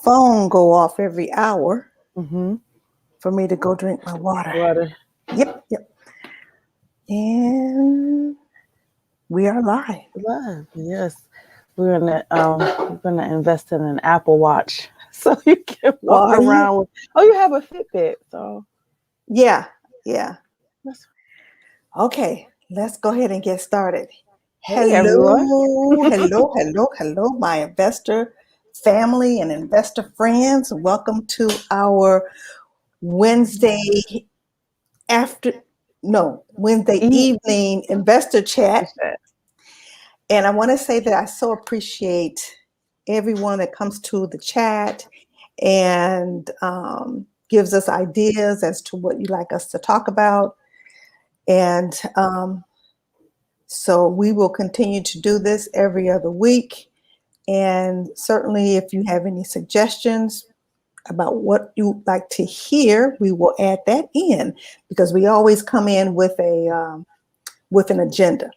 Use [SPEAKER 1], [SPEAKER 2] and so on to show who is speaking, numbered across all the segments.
[SPEAKER 1] phone go off every hour
[SPEAKER 2] Mm-hmm.
[SPEAKER 1] for me to go drink my water.
[SPEAKER 2] Water.
[SPEAKER 1] Yep. And we are live.
[SPEAKER 2] Live. Yes. We're gonna invest in an Apple Watch so you can
[SPEAKER 1] Oh,
[SPEAKER 2] walk
[SPEAKER 1] are you?
[SPEAKER 2] around with. Oh, you have a Fitbit, so
[SPEAKER 1] Yeah.
[SPEAKER 2] that's,
[SPEAKER 1] Okay, let's go ahead and get started.
[SPEAKER 2] hey everyone.
[SPEAKER 1] Hello, my investor family and investor friends. Welcome to our Wednesday Wednesday
[SPEAKER 2] E-
[SPEAKER 1] evening investor chat. And I want to say that I so appreciate everyone that comes to the chat and gives us ideas as to what you'd like us to talk about. And so we will continue to do this every other week. And certainly, if you have any suggestions about what you'd like to hear, we will add that in because we always come in with an agenda.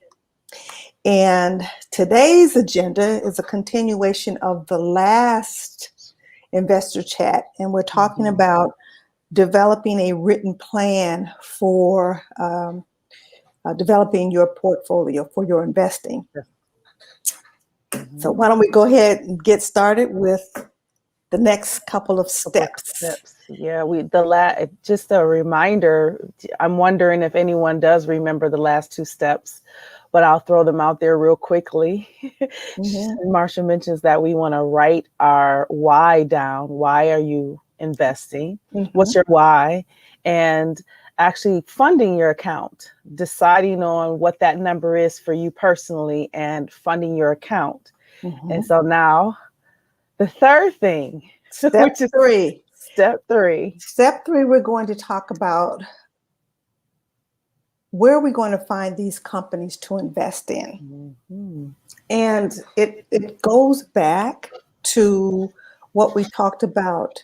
[SPEAKER 1] And today's agenda is a continuation of the last investor chat, and we're talking about developing a written plan for developing your portfolio for your investing. So why don't we go ahead and get started with the next couple of steps.
[SPEAKER 2] Yeah, just a reminder. I'm wondering if anyone does remember the last two steps, but I'll throw them out there real quickly.
[SPEAKER 1] Mm-hmm.
[SPEAKER 2] Marsha mentions that we want to write our why down. Why are you investing?
[SPEAKER 1] Mm-hmm.
[SPEAKER 2] What's your why? And actually funding your account, deciding on what that number is for you personally and funding your account.
[SPEAKER 1] Mm-hmm.
[SPEAKER 2] And so now the third thing,
[SPEAKER 1] Step three.
[SPEAKER 2] Step three,
[SPEAKER 1] we're going to talk about where are we going to find these companies to invest in.
[SPEAKER 2] Mm-hmm.
[SPEAKER 1] And it goes back to what we talked about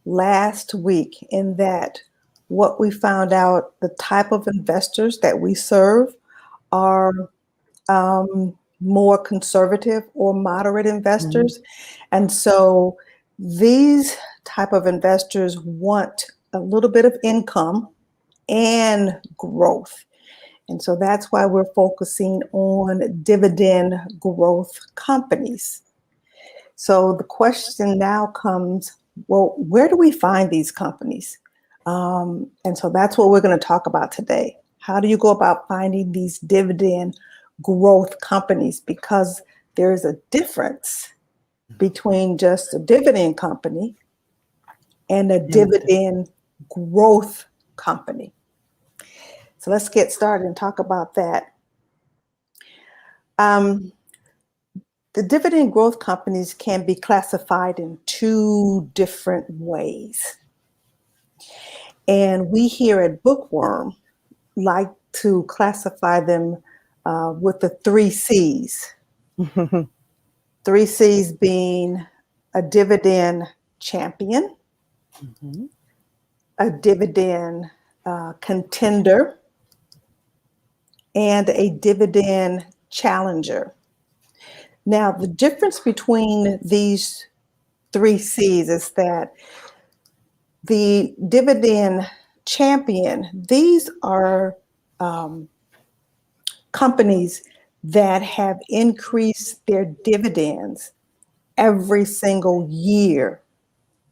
[SPEAKER 1] last week, in that what we found out, the type of investors that we serve are more conservative or moderate investors. Mm-hmm. And so these type of investors want a little bit of income and growth. And so that's why we're focusing on dividend growth companies. So the question now comes, well, where do we find these companies? And so that's what we're going to talk about today. How do you go about finding these dividend growth companies? Because there's a difference between just a dividend company and a dividend growth company. So let's get started and talk about that. The dividend growth companies can be classified in two different ways. And we here at Bookworm like to classify them with the 3 C's. 3 C's being a dividend champion, mm-hmm. a dividend contender, and a dividend challenger. Now, the difference between these 3 C's is that the dividend champion, these are companies that have increased their dividends every single year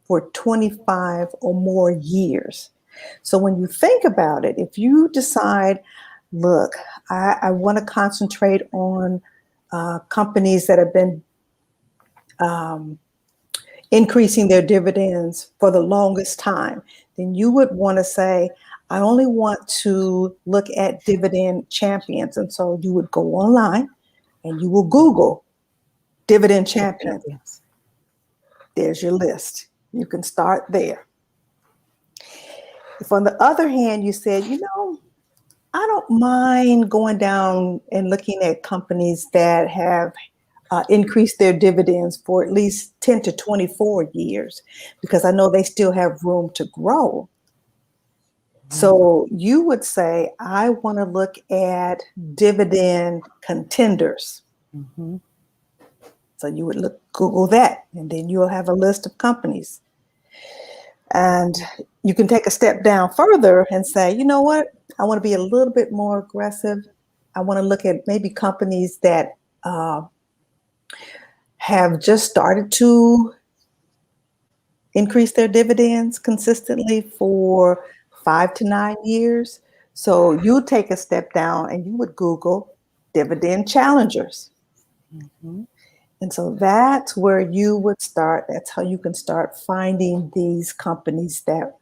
[SPEAKER 1] for 25 or more years. So when you think about it, if you decide, look, I want to concentrate on companies that have been increasing their dividends for the longest time, then you would want to say, I only want to look at dividend champions. And so you would go online and you will Google dividend champions. There's your list. You can start there. If on the other hand, you said, I don't mind going down and looking at companies that have increased their dividends for at least 10 to 24 years, because I know they still have room to grow. So you would say, I want to look at dividend contenders. Mm-hmm. So you would Google that, and then you'll have a list of companies. And you can take a step down further and say, you know what? I want to be a little bit more aggressive. I want to look at maybe companies that have just started to increase their dividends consistently for 5 to 9 years. So you take a step down and you would Google dividend challengers.
[SPEAKER 2] Mm-hmm.
[SPEAKER 1] And so that's where you would start. That's how you can start finding these companies that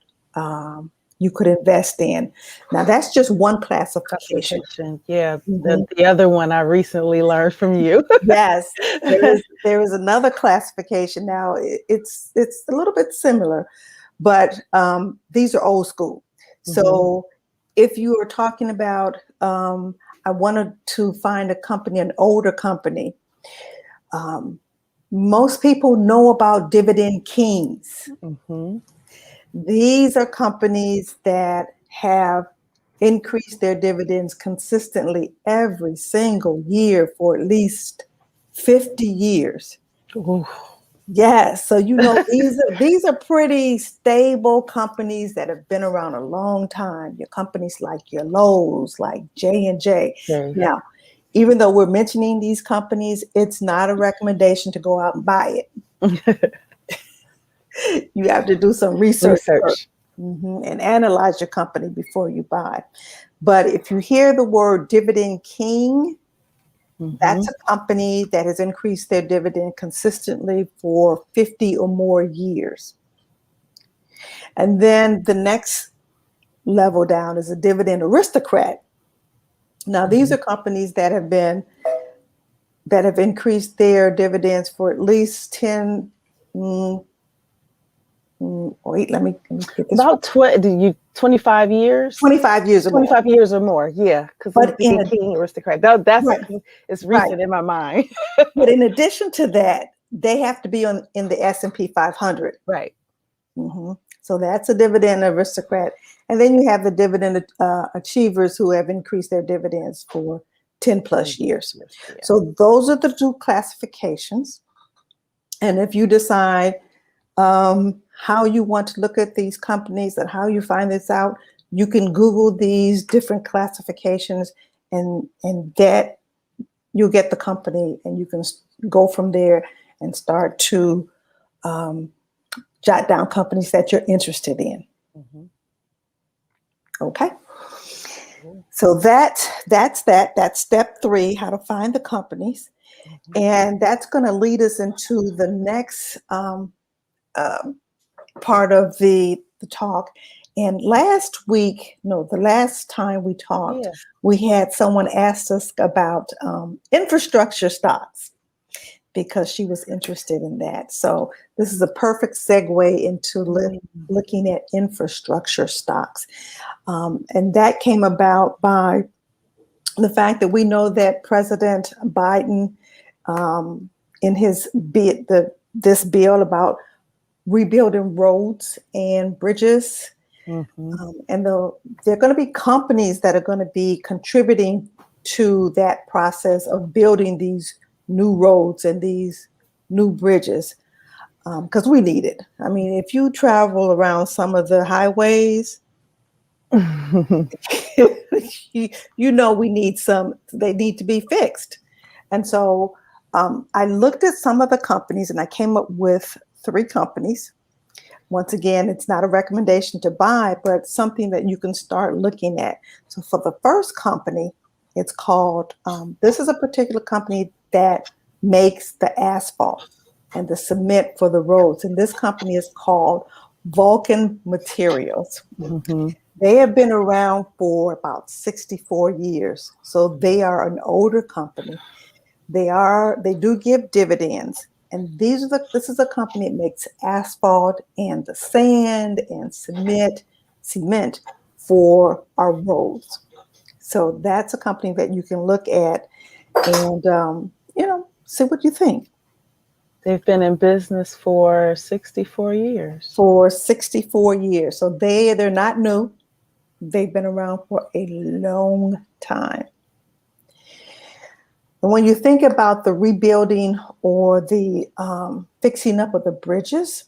[SPEAKER 1] you could invest in. Now, that's just one classification.
[SPEAKER 2] Yeah,
[SPEAKER 1] Mm-hmm.
[SPEAKER 2] the other one I recently learned from you.
[SPEAKER 1] Yes, there is another classification. Now, it's a little bit similar, but these are old school. So
[SPEAKER 2] Mm-hmm.
[SPEAKER 1] if you are talking about, I wanted to find a company, an older company, most people know about Dividend Kings.
[SPEAKER 2] Mm-hmm.
[SPEAKER 1] These are companies that have increased their dividends consistently every single year for at least 50 years.
[SPEAKER 2] Ooh.
[SPEAKER 1] Yes, so these are pretty stable companies that have been around a long time. Your companies like your Lowe's, like J&J.
[SPEAKER 2] Okay.
[SPEAKER 1] Now, even though we're mentioning these companies, it's not a recommendation to go out and buy it. You have to do some research. And analyze your company before you buy. But if you hear the word Dividend King,
[SPEAKER 2] mm-hmm.
[SPEAKER 1] that's a company that has increased their dividend consistently for 50 or more years. And then the next level down is a Dividend Aristocrat. Now, these are companies that have increased their dividends for at least 10. Wait, let me get this.
[SPEAKER 2] About 25 years?
[SPEAKER 1] 25 years or
[SPEAKER 2] 25 years or more, yeah. Because King Aristocrat, that's right. It's recent in my mind.
[SPEAKER 1] But in addition to that, they have to be in the S&P 500.
[SPEAKER 2] Right.
[SPEAKER 1] Mm-hmm. So that's a Dividend Aristocrat. And then you have the Dividend Achievers who have increased their dividends for 10 plus years. Yeah. So those are the two classifications. And if you decide how you want to look at these companies and how you find this out, you can Google these different classifications and that you'll get the company, and you can go from there and start to jot down companies that you're interested in. Mm-hmm. Okay. So that's step 3, how to find the companies. Mm-hmm. And that's going to lead us into the next part of the talk. And the last time we talked, we had someone asked us about infrastructure stocks because she was interested in that. So this is a perfect segue into looking at infrastructure stocks. And that came about by the fact that we know that President Biden, in his this bill about rebuilding roads and bridges, and there are going to be companies that are going to be contributing to that process of building these new roads and these new bridges, because we need it. I mean, if you travel around some of the highways, you know they need to be fixed. And so I looked at some of the companies and I came up with 3 companies. Once again, it's not a recommendation to buy, but something that you can start looking at. So for the first company, it's called, this is a particular company that makes the asphalt and the cement for the roads. And this company is called Vulcan Materials. Mm-hmm. They have been around for about 64 years. So they are an older company. They do give dividends. And this is a company that makes asphalt and the sand and cement for our roads. So that's a company that you can look at and, see what you think.
[SPEAKER 2] They've been in business for 64 years.
[SPEAKER 1] For 64 years. So they're not new. They've been around for a long time. And when you think about the rebuilding or the fixing up of the bridges,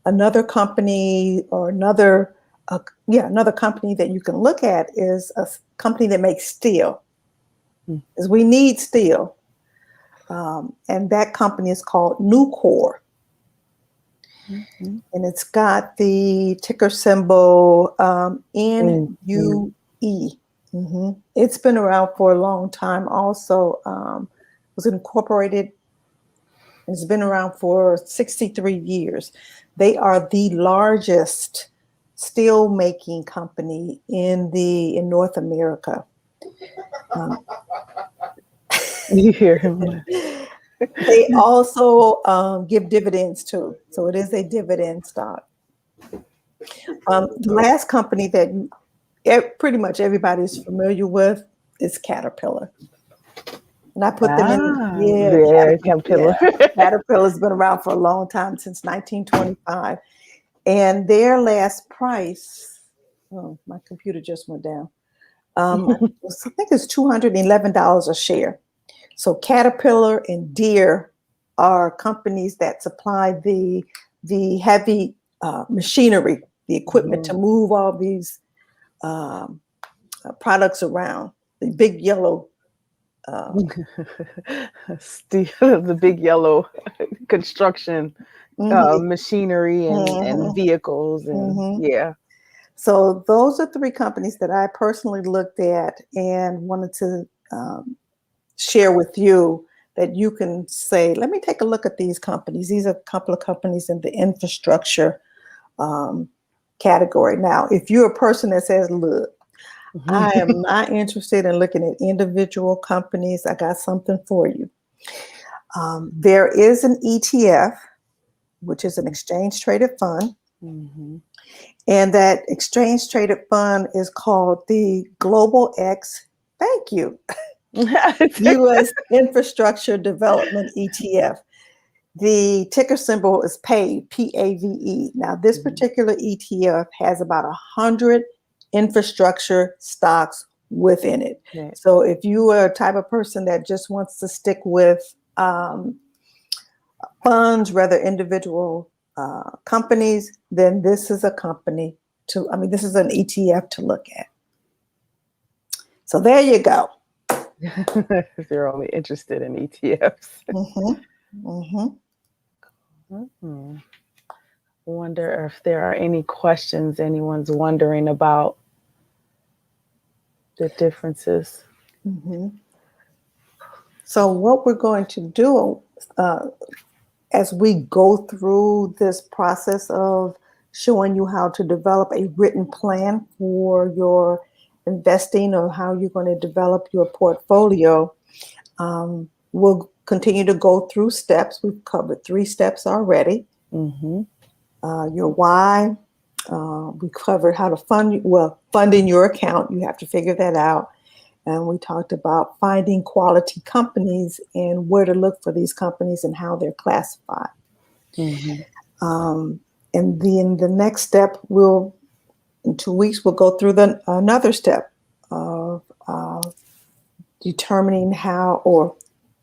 [SPEAKER 1] another company or another company that you can look at is a company that makes steel, because we need steel. And that company is called Nucor.
[SPEAKER 2] Mhm.
[SPEAKER 1] And it's got the ticker symbol NUE. It's been around for a long time also. Was incorporated. It's been around for 63 years. They are the largest steel making company in North America.
[SPEAKER 2] You hear him?
[SPEAKER 1] They also give dividends too. So it is a dividend stock. The last company that pretty much everybody's familiar with is Caterpillar. And I put them in,
[SPEAKER 2] Yeah, Caterpillar.
[SPEAKER 1] Caterpillar's been around for a long time, since 1925. And their last price, oh, my computer just went down. I think it's $211 a share. So Caterpillar and Deere are companies that supply the heavy machinery, the equipment to move all these products around. The big yellow
[SPEAKER 2] Steel, the big yellow construction machinery and vehicles and yeah.
[SPEAKER 1] So those are three companies that I personally looked at and wanted to share with you, that you can say, let me take a look at these companies. These are a couple of companies in the infrastructure category. Now, if you're a person that says, look, I am not interested in looking at individual companies, I got something for you. There is an ETF, which is an exchange traded fund. And that exchange traded fund is called the Global X, thank you, U.S. Infrastructure Development ETF. The ticker symbol is PAVE, P-A-V-E. Now, this particular ETF has about 100 infrastructure stocks within it.
[SPEAKER 2] Okay.
[SPEAKER 1] So if you are a type of person that just wants to stick with funds, rather individual companies, then this is a company this is an ETF to look at. So there you go.
[SPEAKER 2] If you're only interested in ETFs. Wonder if there are any questions anyone's wondering about the differences.
[SPEAKER 1] So what we're going to do as we go through this process of showing you how to develop a written plan for your investing, or how you're going to develop your portfolio, we'll continue to go through steps. We've covered 3 steps already. Your why. We covered how to fund in your account. You have to figure that out. And we talked about finding quality companies and where to look for these companies and how they're classified. And then the next step, in 2 weeks, we'll go through another step of determining how, or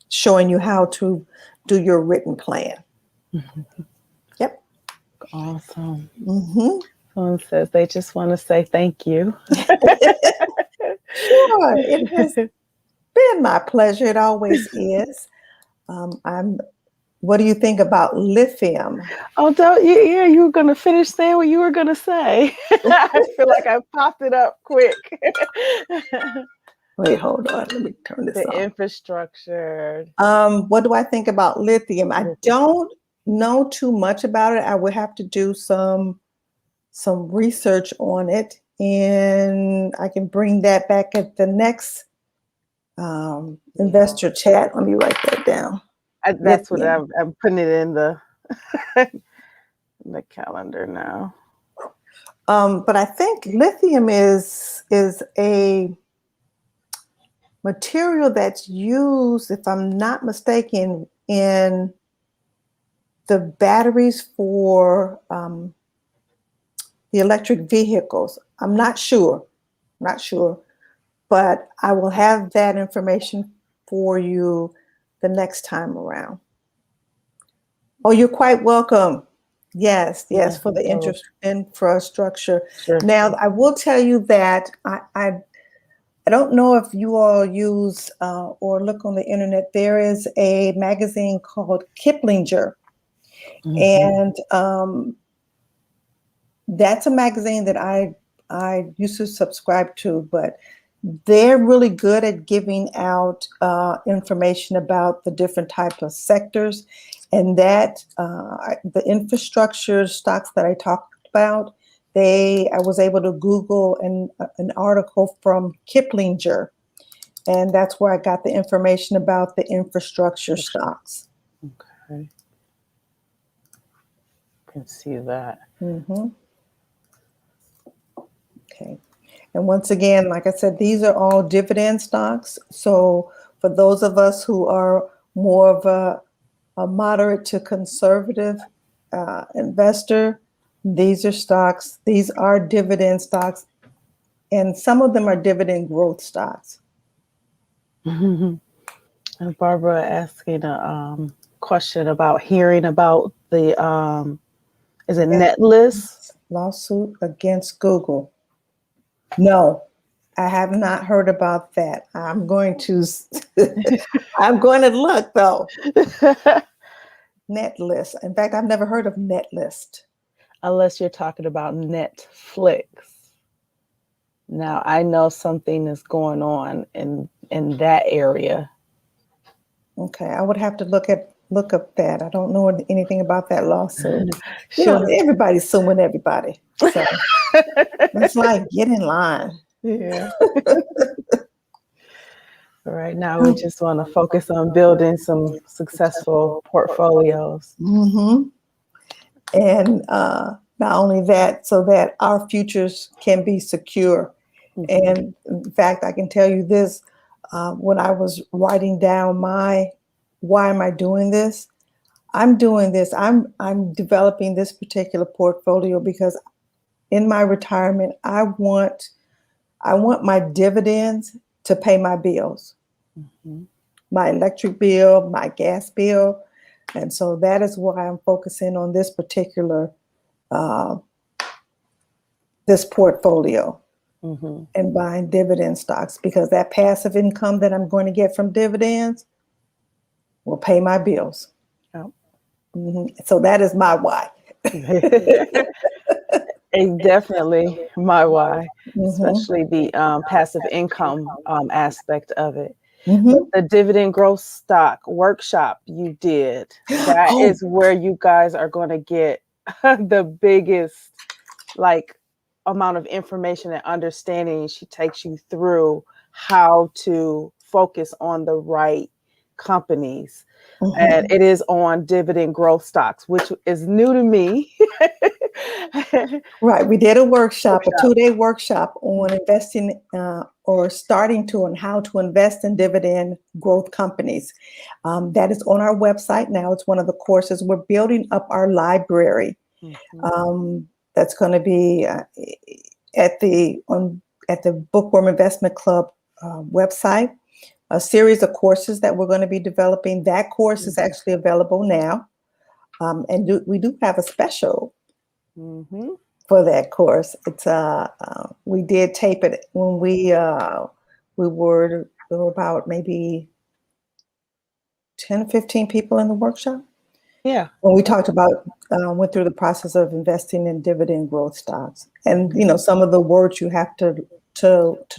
[SPEAKER 1] showing you how to do your written plan. Yep.
[SPEAKER 2] Awesome. Someone says they just want to say thank you.
[SPEAKER 1] Sure, it has been my pleasure. It always is. What do you think about lithium?
[SPEAKER 2] Oh, yeah, you were going to finish saying what you were going to say. I feel like I popped it up quick.
[SPEAKER 1] Wait, hold on. Let me turn this
[SPEAKER 2] The
[SPEAKER 1] on.
[SPEAKER 2] infrastructure.
[SPEAKER 1] What do I think about lithium? I don't know too much about it. I would have to do some research on it, and I can bring that back at the next investor chat. Let me write that down.
[SPEAKER 2] That's what I'm putting it in the in the calendar now.
[SPEAKER 1] But I think lithium is a material that's used, if I'm not mistaken, in the batteries for the electric vehicles. I'm not sure, but I will have that information for you the next time around. Oh, you're quite welcome. Yes,
[SPEAKER 2] Yeah,
[SPEAKER 1] for the
[SPEAKER 2] so
[SPEAKER 1] infrastructure.
[SPEAKER 2] sure.
[SPEAKER 1] Now, I will tell you that I don't know if you all use or look on the internet. There is a magazine called Kiplinger,
[SPEAKER 2] Mhm.
[SPEAKER 1] and that's a magazine that I used to subscribe to, but they're really good at giving out information about the different types of sectors, and that the infrastructure stocks that I talked about. I was able to Google an article from Kiplinger, and that's where I got the information about the infrastructure stocks.
[SPEAKER 2] Okay. Can see that.
[SPEAKER 1] hmm Okay. And once again, like I said, these are all dividend stocks. So for those of us who are more of a moderate to conservative investor, these are dividend stocks, and some of them are dividend growth stocks.
[SPEAKER 2] And Barbara asking a question about hearing about the is it Netlist?
[SPEAKER 1] Lawsuit against Google. No, I have not heard about that. I'm going to I'm going to look though. Netlist. In fact, I've never heard of Netlist.
[SPEAKER 2] Unless you're talking about Netflix. Now I know something is going on in that area.
[SPEAKER 1] Okay, I would have to look up that. I don't know anything about that lawsuit. You know,
[SPEAKER 2] Sure.
[SPEAKER 1] everybody's suing everybody. So it's like, get in line.
[SPEAKER 2] Yeah. Right now, we just want to focus on building some successful portfolios.
[SPEAKER 1] hmm And not only that, so that our futures can be secure.
[SPEAKER 2] Mhm.
[SPEAKER 1] And in fact, I can tell you this, when I was writing down why am I doing this? I'm doing this. I'm developing this particular portfolio because in my retirement, I want my dividends to pay my bills,
[SPEAKER 2] Mhm.
[SPEAKER 1] my electric bill, my gas bill. And so that is why I'm focusing on this particular uh, this portfolio
[SPEAKER 2] Mhm.
[SPEAKER 1] and buying dividend stocks, because that passive income that I'm going to get from dividends will pay my bills.
[SPEAKER 2] Yep.
[SPEAKER 1] So that is my why.
[SPEAKER 2] It's definitely my why,
[SPEAKER 1] hmm
[SPEAKER 2] especially the passive income aspect of it. But
[SPEAKER 1] hmm
[SPEAKER 2] the dividend growth stock workshop you did, that
[SPEAKER 1] Oh,
[SPEAKER 2] is where you guys are going to get the biggest like amount of information and understanding. She takes you through how to focus on the right companies. And
[SPEAKER 1] mhm.
[SPEAKER 2] it is on dividend growth stocks, which is new to me.
[SPEAKER 1] Right. We did a workshop, a
[SPEAKER 2] Workshop.
[SPEAKER 1] 2-day workshop on investing or starting to on how to invest in dividend growth companies. That is on our website now. It's one of the courses. We're building up our library.
[SPEAKER 2] Mhm.
[SPEAKER 1] That's going to be at the Bookworm Investment Club website. A series of courses that we're going to be developing. That course is actually available now, and we do have a special
[SPEAKER 2] Mhm.
[SPEAKER 1] for that course. It's we did tape it when there were about maybe 10 or 15 people in the workshop.
[SPEAKER 2] Yeah.
[SPEAKER 1] When we talked about went through the process of investing in dividend growth stocks, and some of the words you have to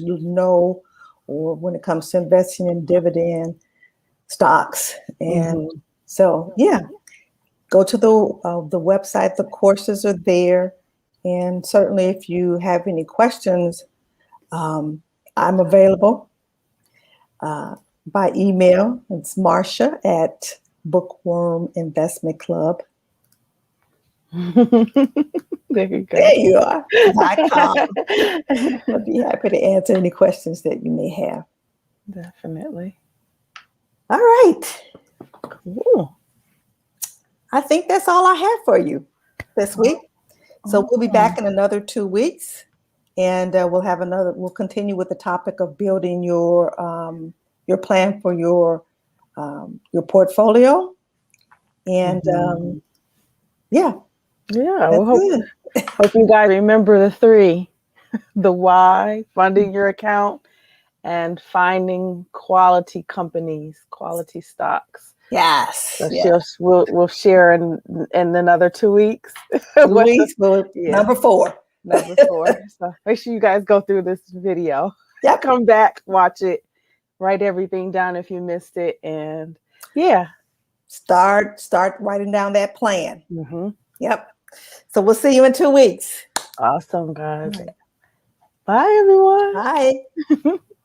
[SPEAKER 1] know, or when it comes to investing in dividend stocks. And
[SPEAKER 2] Mhm.
[SPEAKER 1] so yeah, go to the website. The courses are there, and certainly if you have any questions, I'm available by email. It's Marcia at Bookworm Investment Club.
[SPEAKER 2] There you go.
[SPEAKER 1] There you are. .com. I'd be happy to answer any questions that you may have.
[SPEAKER 2] Definitely.
[SPEAKER 1] All right.
[SPEAKER 2] Cool.
[SPEAKER 1] I think that's all I have for you this week. So we'll be back in another 2 weeks, and we'll continue with the topic of building your your plan for your portfolio. And yeah,
[SPEAKER 2] Yeah,
[SPEAKER 1] that's
[SPEAKER 2] well,
[SPEAKER 1] it.
[SPEAKER 2] hope you guys remember the three: the why, funding your account, and finding quality companies, quality stocks.
[SPEAKER 1] Yes,
[SPEAKER 2] So
[SPEAKER 1] yes.
[SPEAKER 2] we'll share in another 2 weeks.
[SPEAKER 1] 2 weeks for
[SPEAKER 2] Yeah,
[SPEAKER 1] number 4.
[SPEAKER 2] number 4. So make sure you guys go through this video.
[SPEAKER 1] Yep.
[SPEAKER 2] Come back, watch it, write everything down if you missed it, and yeah.
[SPEAKER 1] Start writing down that plan.
[SPEAKER 2] Mm-hmm.
[SPEAKER 1] Yep. So we'll see you in 2 weeks.
[SPEAKER 2] Awesome, guys.
[SPEAKER 1] All right.
[SPEAKER 2] Bye, everyone.
[SPEAKER 1] Bye.